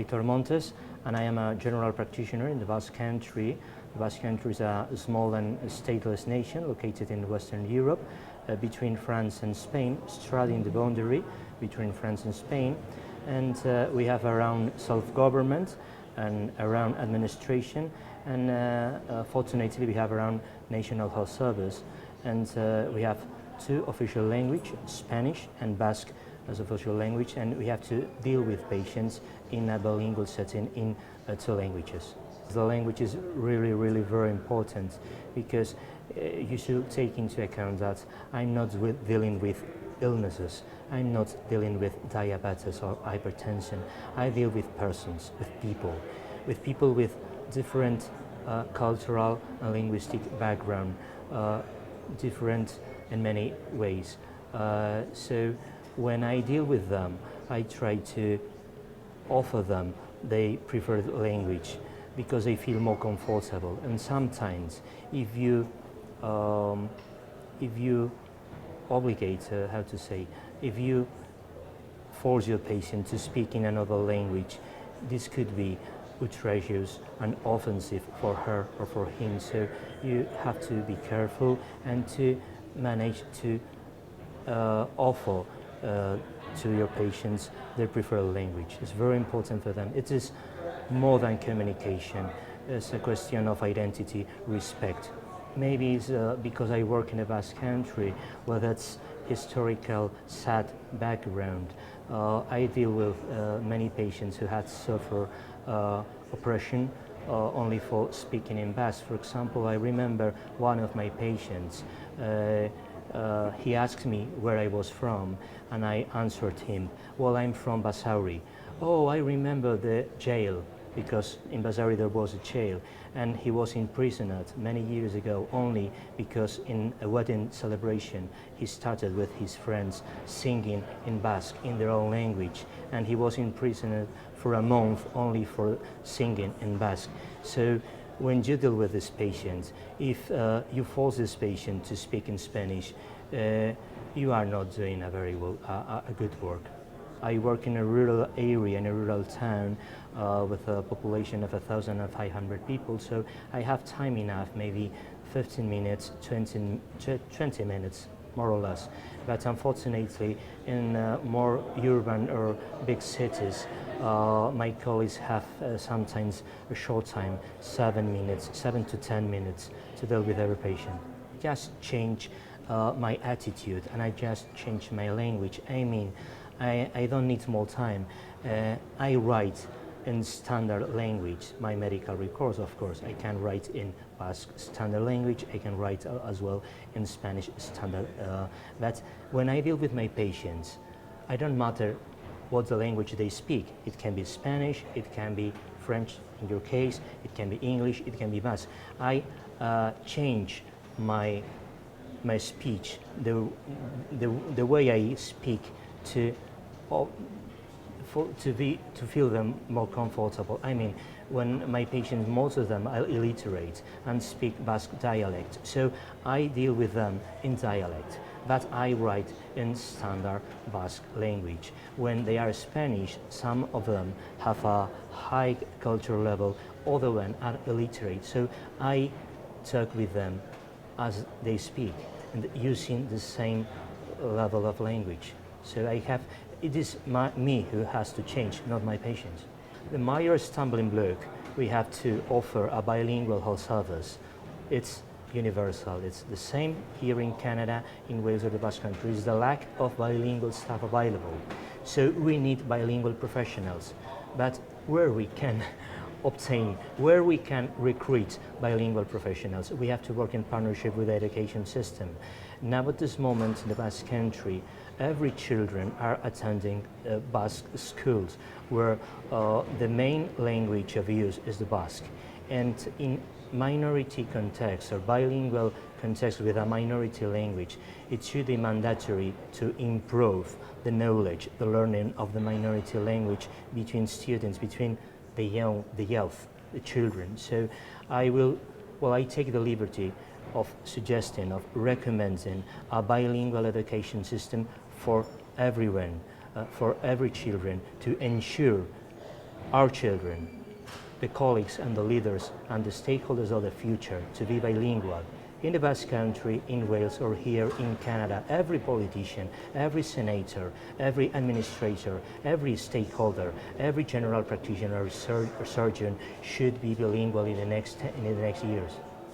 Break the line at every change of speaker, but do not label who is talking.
Aitor Montes, and I am a general practitioner in the Basque Country. The Basque Country is a small and stateless nation located in Western Europe, between France and Spain, straddling the boundary between France and Spain. And we have around self-government and around administration, and fortunately we have around National Health Service. And we have two official languages, Spanish and Basque as official language, and we have to deal with patients in a bilingual setting in two languages. The language is really very important, because you should take into account that I'm not dealing with illnesses, I'm not dealing with diabetes or hypertension. I deal with persons, with people with different cultural and linguistic background, different in many ways. So when I deal with them, I try to offer them the preferred language, because they feel more comfortable. And sometimes if you obligate, if you force your patient to speak in another language, this could be outrageous and offensive for her or for him. So you have to be careful and to manage to offer to your patients their preferred language. It's very important for them. It is more than communication. It's a question of identity, respect. Maybe it's because I work in a Basque Country where that's historical, sad background. I deal with many patients who had suffered oppression only for speaking in Basque. For example, I remember one of my patients, he asked me where I was from, and I answered him, well, I'm from Basauri. Oh, I remember the jail, because in Basauri there was a jail, and he was imprisoned many years ago only because in a wedding celebration he started with his friends singing in Basque, in their own language, and he was imprisoned for a month only for singing in Basque. So when you deal with this patient, if you force this patient to speak in Spanish, you are not doing a very good work. I work in a rural area, in a rural town, with a population of 1,500 people, so I have time enough, maybe 15 minutes, 20 minutes, more or less. But unfortunately, in more urban or big cities, my colleagues have sometimes a short time, 7 to 10 minutes to deal with every patient. Just change my attitude, and I just change my language. I mean, I don't need more time. I write in standard language, my medical records, of course. I can write in Basque standard language, I can write as well in Spanish standard. But when I deal with my patients, I don't matter what the language they speak. It can be Spanish, it can be French in your case, it can be English, it can be Basque. I change my speech, the way I speak to feel them more comfortable. I mean, when my patients, most of them are illiterate and speak Basque dialect, so I deal with them in dialect, but I write in standard Basque language. When they are Spanish, some of them have a high cultural level, other ones are illiterate, so I talk with them as they speak and using the same level of language. So it is me who has to change, not my patients. The major stumbling block we have to offer a bilingual health service. It's universal. It's the same here in Canada, in Wales or the Basque Country. It's the lack of bilingual staff available. So we need bilingual professionals. But where we can recruit bilingual professionals, we have to work in partnership with the education system. Now at this moment in the Basque Country, every children are attending Basque schools where the main language of use is the Basque. And in minority context or bilingual context with a minority language, it should be mandatory to improve the knowledge, the learning of the minority language between students, between the youth, the children. So I take the liberty of suggesting, of recommending a bilingual education system for everyone, for every children, to ensure our children, the colleagues and the leaders and the stakeholders of the future to be bilingual. In the Basque Country, in Wales, or here in Canada, every politician, every senator, every administrator, every stakeholder, every general practitioner or surgeon should be bilingual in the next years.